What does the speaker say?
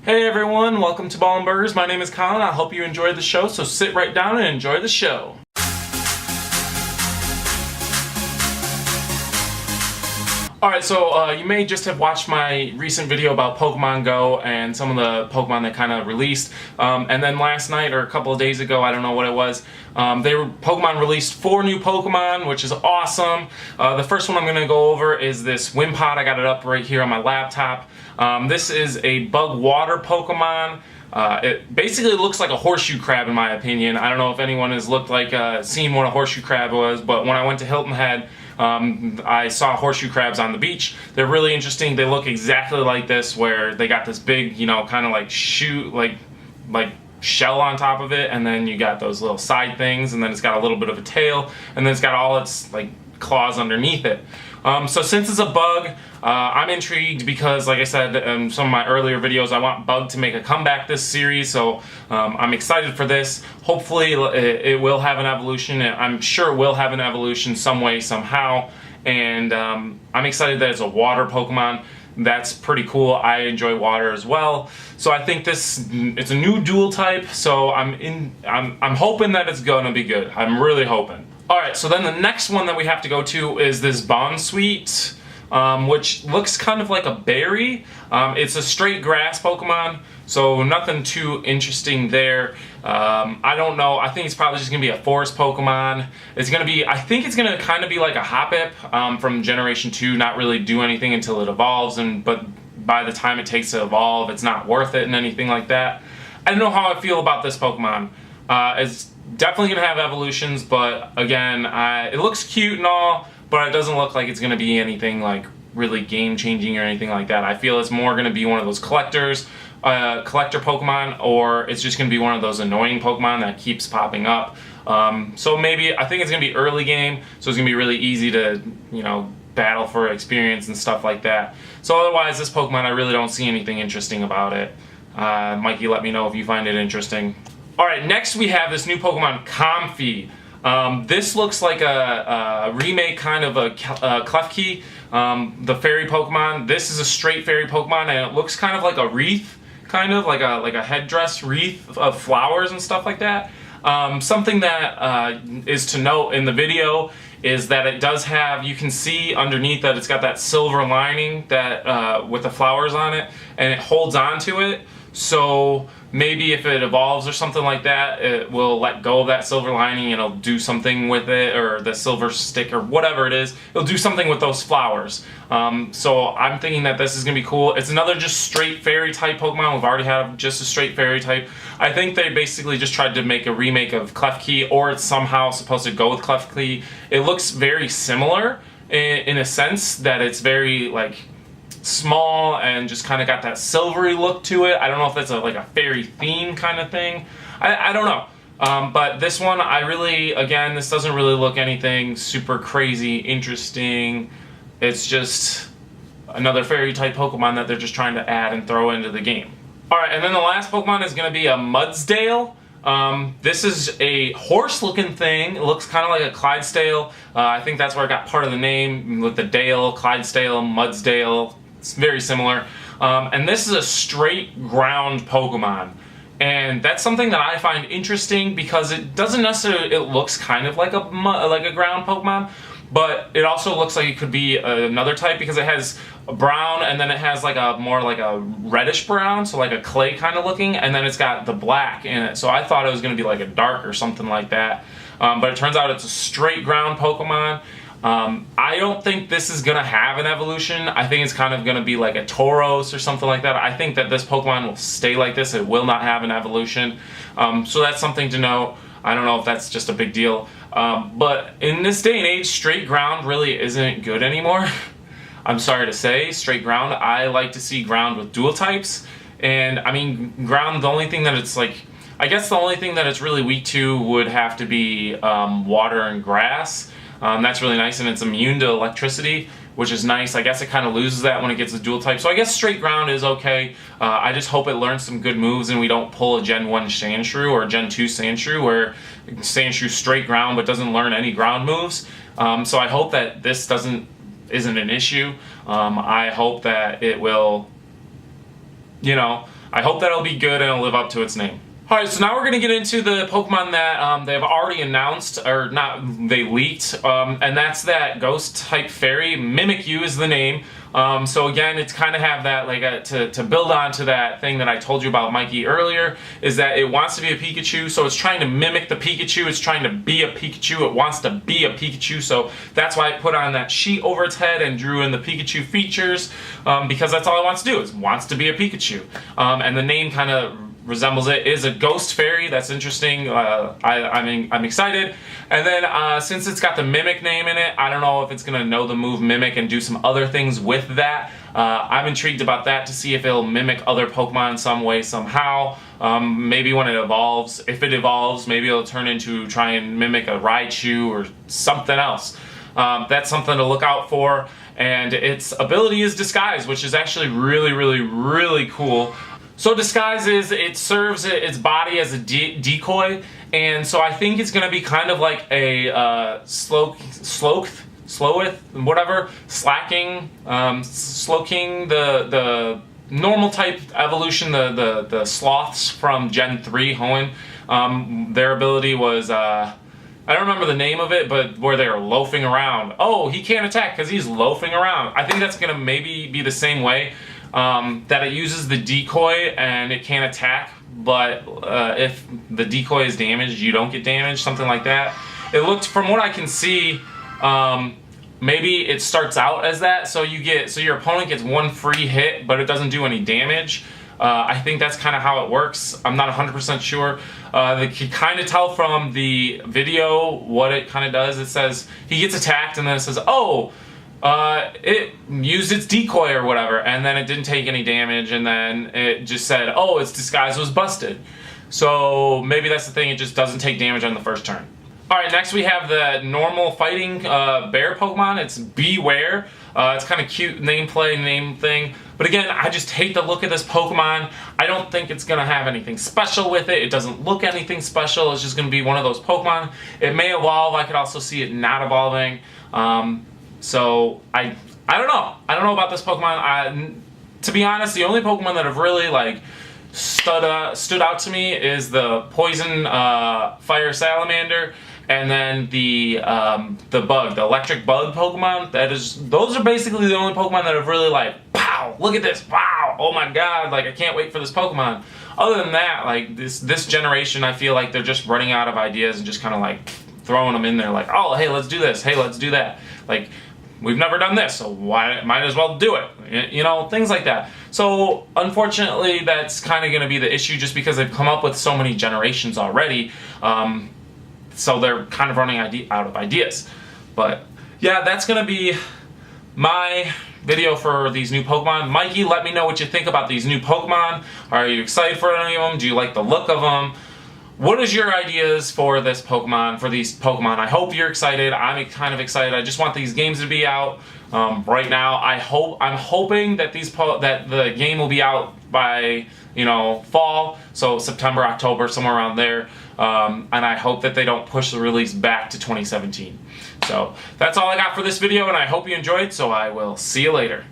Hey everyone, welcome to Ballin'burgers. My name is Colin. I hope you enjoyed the show, so sit right down and enjoy the show. Alright, so you may just have watched my recent video about Pokemon Go and some of the Pokemon that kind of released. And then last night, or a couple of days ago, I don't know what it was, Pokemon released 4 new Pokemon, which is awesome. The first one I'm going to go over is this Wimpod. I got it up right here on my laptop. This is a bug water Pokemon. It basically looks like a horseshoe crab in my opinion. I don't know if anyone has seen what a horseshoe crab was, but when I went to Hilton Head, I saw horseshoe crabs on the beach. They're really interesting. They look exactly like this, where they got this big, kind of like shell on top of it, and then you got those little side things, and then it's got a little bit of a tail, and then it's got all its claws underneath it. So since it's a bug, I'm intrigued because, like I said in some of my earlier videos, I want Bug to make a comeback this series, so I'm excited for this. Hopefully it will have an evolution, and I'm sure it will have an evolution some way, somehow, and I'm excited that it's a water Pokemon. That's pretty cool. I enjoy water as well, so I think it's a new dual type, so I'm hoping that it's gonna be good. I'm really hoping. Alright, so then the next one that we have to go to is this Bonsweet, which looks kind of like a berry. It's a straight grass Pokemon, so nothing too interesting there. I don't know, I think it's probably just going to be a forest Pokemon. I think it's going to kind of be like a Hoppip from Generation 2, not really do anything until it evolves, but by the time it takes to evolve, it's not worth it and anything like that. I don't know how I feel about this Pokemon. It's definitely going to have evolutions, but again, it looks cute and all, but it doesn't look like it's going to be anything really game-changing or anything like that. I feel it's more going to be one of those collector Pokemon, or it's just going to be one of those annoying Pokemon that keeps popping up. So maybe, I think it's going to be early game, so it's going to be really easy to, battle for experience and stuff like that. So otherwise, this Pokemon, I really don't see anything interesting about it. Mikey, let me know if you find it interesting. Alright, next we have this new Pokemon, Comfey. This looks like a remake kind of a Klefki, the fairy Pokemon. This is a straight fairy Pokemon, and it looks kind of like a wreath, kind of like a headdress wreath of flowers and stuff like that. Something that is to note in the video is that it does have, you can see underneath that it's got that silver lining that with the flowers on it, and it holds on to it. So maybe if it evolves or something like that, it will let go of that silver lining and it'll do something with it, or the silver stick or whatever it is. It'll do something with those flowers. So I'm thinking that this is going to be cool. It's another just straight fairy type Pokemon. We've already had just a straight fairy type. I think they basically just tried to make a remake of Klefki, or it's somehow supposed to go with Klefki. It looks very similar in a sense that it's very small and just kind of got that silvery look to it. I don't know if that's a fairy theme kind of thing. I don't know. But this one, again, this doesn't really look anything super crazy interesting. It's just another fairy type Pokemon that they're just trying to add and throw into the game. Alright, and then the last Pokemon is going to be a Mudsdale. This is a horse looking thing. It looks kind of like a Clydesdale. I think that's where I got part of the name, with the Dale, Clydesdale, Mudsdale. It's very similar. And this is a straight ground Pokemon. And that's something that I find interesting because it doesn't necessarily, it looks kind of like a ground Pokemon, but it also looks like it could be another type because it has a brown, and then it has more like a reddish brown, so like a clay kind of looking, and then it's got the black in it. So I thought it was going to be like a dark or something like that. But it turns out it's a straight ground Pokemon. I don't think this is going to have an evolution. I think it's kind of going to be like a Tauros or something like that. I think that this Pokemon will stay like this. It will not have an evolution. So that's something to know. I don't know if that's just a big deal. But in this day and age, straight ground really isn't good anymore. I'm sorry to say, straight ground. I like to see ground with dual types. And I mean, ground, the only thing that it's I guess the only thing that it's really weak to would have to be water and grass. That's really nice, and it's immune to electricity, which is nice. I guess it kind of loses that when it gets a dual type. So I guess straight ground is okay. I just hope it learns some good moves and we don't pull a Gen 1 Sandshrew or a Gen 2 Sandshrew where Sandshrew straight ground but doesn't learn any ground moves. So I hope that this isn't an issue. I hope that it will, I hope that it'll be good and it'll live up to its name. Alright, so now we're going to get into the Pokemon that they've already announced, or not, they leaked, and that's that Ghost-type Fairy. Mimikyu is the name. So again, it's kind of have that, like, to build onto that thing that I told you about Mikey earlier, is that it wants to be a Pikachu, so it's trying to mimic the Pikachu, it's trying to be a Pikachu, it wants to be a Pikachu, so that's why I put on that sheet over its head and drew in the Pikachu features, because that's all it wants to do, is wants to be a Pikachu. And the name kind of resembles it. It is a ghost fairy. That's interesting. I'm excited. And then since it's got the Mimic name in it, I don't know if it's going to know the move Mimic and do some other things with that. I'm intrigued about that to see if it'll mimic other Pokemon some way, somehow. Maybe when it evolves. If it evolves, maybe it'll turn into try and mimic a Raichu or something else. That's something to look out for. And its ability is Disguise, which is actually really, really, really cool. So Disguise is, it serves its body as a decoy, and so I think it's going to be kind of like a Slowking, the normal type evolution, the Sloths from Gen 3, Hoenn. Their ability was, I don't remember the name of it, but where they were loafing around. Oh, he can't attack because he's loafing around. I think that's going to maybe be the same way. That it uses the decoy and it can't attack, but if the decoy is damaged, you don't get damaged, something like that. It looked, from what I can see, maybe it starts out as that, so your opponent gets one free hit, but it doesn't do any damage. I think that's kind of how it works. I'm not 100% sure. You can kind of tell from the video what it kind of does. It says he gets attacked, and then it says, oh, it used its decoy or whatever, and then it didn't take any damage, and then it just said, oh, its Disguise was busted. So maybe that's the thing, it just doesn't take damage on the first turn. Alright, next we have the normal fighting bear Pokemon. It's Beware. It's kind of cute name thing. But again, I just hate the look of this Pokemon. I don't think it's going to have anything special with it. It doesn't look anything special. It's just going to be one of those Pokemon. It may evolve. I could also see it not evolving. So I don't know. I don't know about this Pokemon. To be honest, the only Pokemon that have really like stood out to me is the Poison Fire Salamander, and then the bug, the electric bug Pokemon. Those are basically the only Pokemon that have really like, wow, look at this, wow, oh my god, like I can't wait for this Pokemon. Other than that, like this generation, I feel like they're just running out of ideas and just kind of like throwing them in there, like, oh, hey, let's do this, hey, let's do that. Like, we've never done this, so why might as well do it, you know, things like that. So unfortunately, that's kind of going to be the issue, just because they've come up with so many generations already. So they're kind of running out of ideas. But yeah, that's going to be my video for these new Pokemon. Mikey, let me know what you think about these new Pokemon. Are you excited for any of them? Do you like the look of them? What is your ideas for this Pokemon, for these Pokemon? I hope you're excited. I'm kind of excited. I just want these games to be out right now. I'm hoping that the game will be out by, you know, fall, so September, October, somewhere around there. And I hope that they don't push the release back to 2017. So that's all I got for this video, and I hope you enjoyed. So I will see you later.